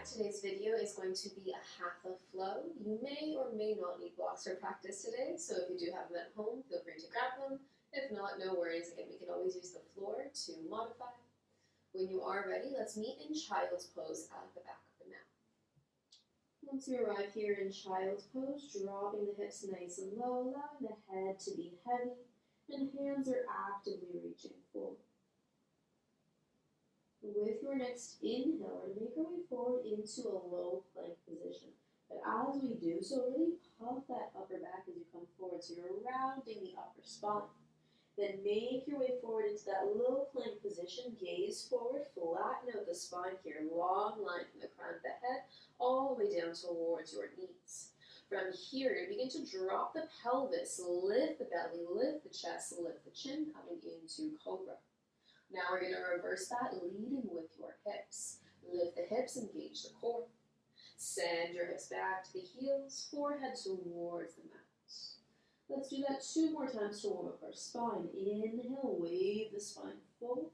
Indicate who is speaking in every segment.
Speaker 1: Today's video is going to be a Hatha flow. You may or may not need blocks for practice today, so if you do have them at home, feel free to grab them. If not, no worries. Again, we can always use the floor to modify. When you are ready, let's meet in Child's Pose at the back of the mat. Once you arrive here in Child's Pose, dropping the hips nice and low, allowing the head to be heavy, and hands are actively reaching forward. With your next inhale, we're going to make our way forward into a low plank position. But as we do so, really pump that upper back as you come forward, so you're rounding the upper spine. Then make your way forward into that low plank position, gaze forward, flatten out the spine here, long line from the crown of the head all the way down towards your knees. From here, you're going to begin to drop the pelvis, lift the belly, lift the chest, lift the chin, coming into Cobra. Now we're going to reverse that, leading with your hips. Lift the hips, engage the core. Send your hips back to the heels, forehead towards the mat. Let's do that 2 more times to warm up our spine. Inhale, wave the spine forward.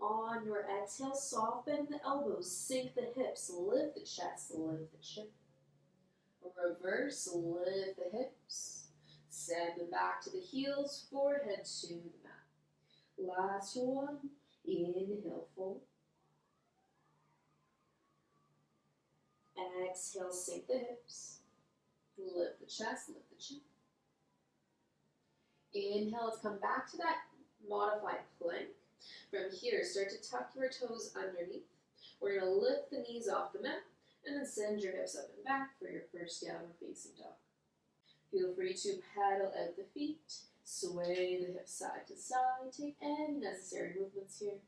Speaker 1: On your exhale, soften the elbows, sink the hips, lift the chest, lift the chin. Reverse, lift the hips. Send them back to the heels, forehead to the mat. Last one, inhale forward. Exhale, sink the hips. Lift the chest, lift the chin. Inhale, let's come back to that modified plank. From here, start to tuck your toes underneath. We're going to lift the knees off the mat and then send your hips up and back for your first downward facing dog. Feel free to paddle out the feet. Sway the hips side to side. Take any necessary movements here.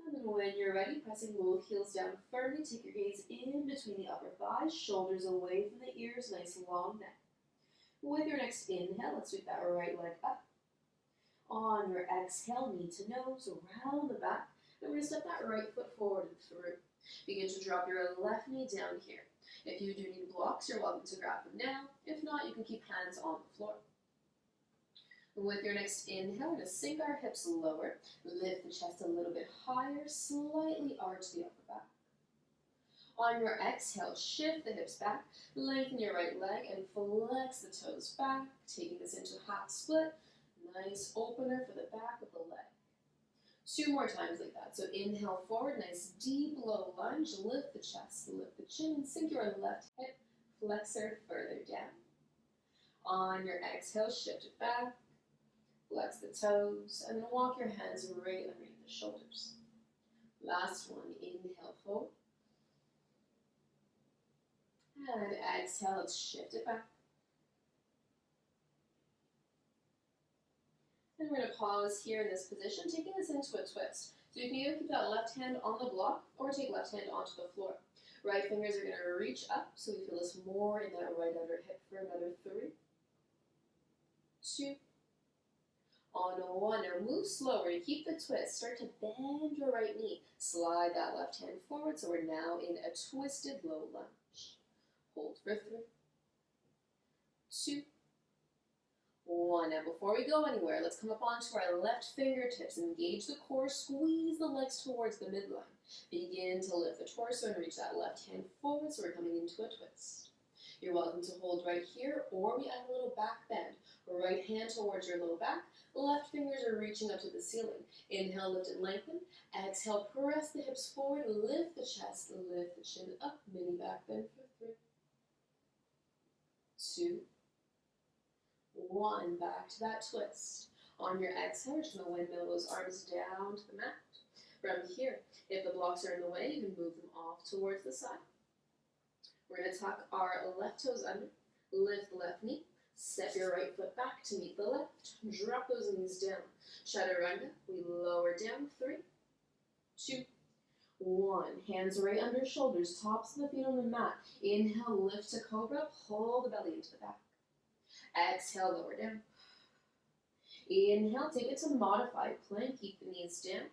Speaker 1: And then when you're ready, pressing both heels down firmly, take your gaze in between the upper thighs, shoulders away from the ears, nice long neck. With your next inhale, let's sweep that right leg up. On your exhale, knee to nose, around the back, and we're going to step that right foot forward and through. Begin to drop your left knee down here. If you do need blocks, you're welcome to grab them now. If not, you can keep hands on the floor. With your next inhale, we're going to sink our hips lower, lift the chest a little bit higher, slightly arch the upper back. On your exhale, shift the hips back, lengthen your right leg, and flex the toes back, taking this into half split. Nice opener for the back of the leg. 2 more times like that. So inhale forward, nice deep low lunge, lift the chest, lift the chin, and sink your left hip flexor further down. On your exhale, shift it back, flex the toes, and then walk your hands right underneath the shoulders. Last one, inhale forward. And exhale, let's shift it back. And we're going to pause here in this position, taking this into a twist. So you can either keep that left hand on the block or take left hand onto the floor. Right fingers are going to reach up, so we feel this more in that right outer hip for another 3, 2, on 1. Now move slower to keep the twist. Start to bend your right knee. Slide that left hand forward, so we're now in a twisted low lunge. Hold for 3, 2, 1. Now before we go anywhere, let's come up onto our left fingertips. Engage the core, squeeze the legs towards the midline. Begin to lift the torso and reach that left hand forward, so we're coming into a twist. You're welcome to hold right here, or we add a little back bend. Right hand towards your low back, left fingers are reaching up to the ceiling. Inhale, lift and lengthen. Exhale, press the hips forward, lift the chest, lift the chin up, mini back bend for 3, 2, 1, back to that twist. On your exhale, you're just going to windmill those arms down to the mat. From here, if the blocks are in the way, you can move them off towards the side. We're going to tuck our left toes under, lift the left knee, step your right foot back to meet the left, drop those knees down. Chaturanga, we lower down, 3, 2, 1. Hands right under shoulders, tops of the feet on the mat. Inhale, lift to cobra, pull the belly into the back. Exhale, lower down. Inhale, take it to modified plank. Keep the knees down.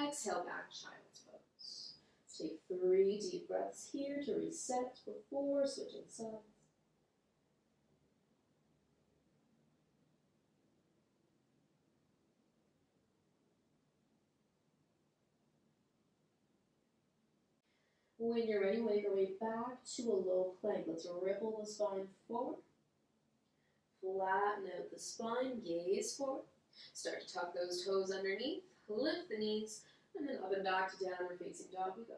Speaker 1: Exhale, back child's pose. Let's take 3 deep breaths here to reset before switching sides. When you're ready, make your way back to a low plank. Let's ripple the spine forward. Flatten out the spine, gaze forward. Start to tuck those toes underneath, lift the knees, and then up and back to downward facing dog we go.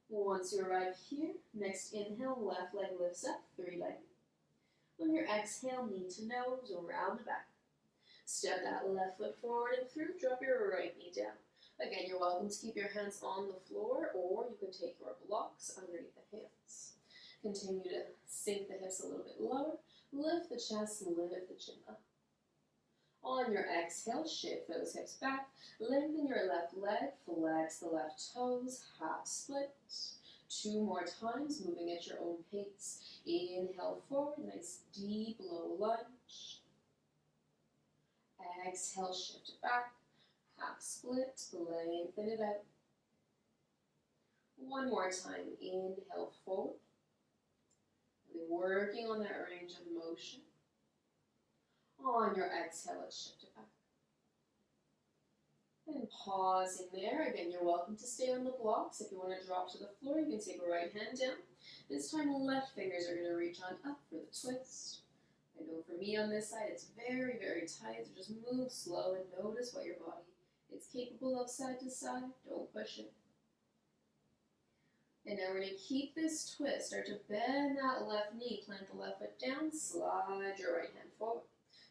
Speaker 1: Once you arrive here, next inhale, left leg lifts up, three-legged. On your exhale, knee to nose, around the back. Step that left foot forward and through, drop your right knee down. Again, you're welcome to keep your hands on the floor, or you can take your blocks underneath the hands. Continue to sink the hips a little bit lower, lift the chest, lift the chin up. On your exhale, shift those hips back, lengthen your left leg, flex the left toes, half split. 2 more times, moving at your own pace. Inhale forward, nice deep low lunge. Exhale, shift it back, half split, lengthen it out. 1 more time, inhale forward. Really working on that range of motion. On your exhale, let's shift it back. And pausing there. Again, you're welcome to stay on the blocks. If you want to drop to the floor, you can take a right hand down. This time, left fingers are going to reach on up for the twist. I know for me on this side, it's very, very tight. So just move slow and notice what your body is capable of side to side. Don't push it. And now we're going to keep this twist. Start to bend that left knee. Plant the left foot down. Slide your right hand forward.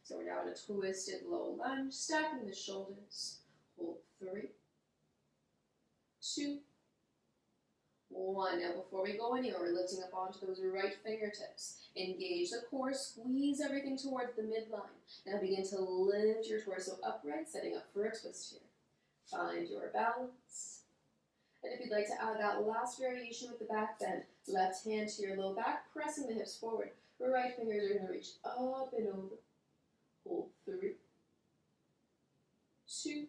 Speaker 1: So we're now in a twisted low lunge, stacking the shoulders. Hold 3, 2, 1. Now before we go anywhere, we're lifting up onto those right fingertips. Engage the core, squeeze everything towards the midline. Now begin to lift your torso upright, setting up for a twist here. Find your balance. And if you'd like to add that last variation with the back bend, left hand to your low back, pressing the hips forward. Right fingers are going to reach up and over. Hold 3, 2,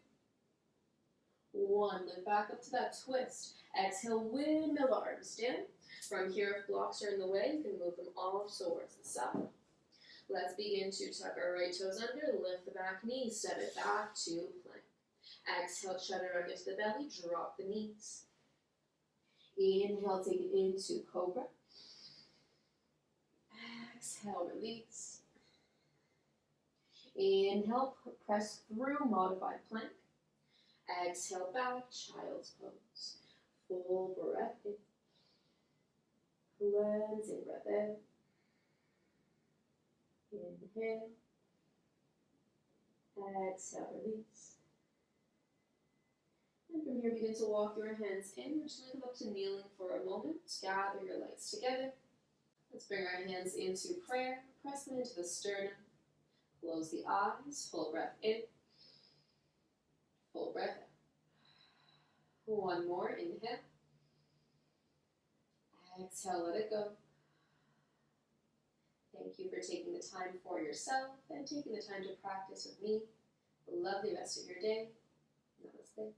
Speaker 1: 1. Lift back up to that twist. Exhale, windmill arms down. From here, if blocks are in the way, you can move them off towards the side. Let's begin to tuck our right toes under, lift the back knee, step it back to plank. Exhale, chaturanga to the belly, drop the knees. Inhale, take it into cobra. Exhale, release. Inhale, press through, modified plank. Exhale, back, child's pose. Full breath in. Cleansing breath out. Inhale. Exhale, release. And from here, begin to walk your hands in. We're just going to come up to kneeling for a moment. Gather your legs together. Let's bring our hands into prayer. Press them into the sternum. Close the eyes. Full breath in. Full breath out. 1 more. Inhale. Exhale, let it go. Thank you for taking the time for yourself and taking the time to practice with me. Have a lovely rest of your day. Namaste.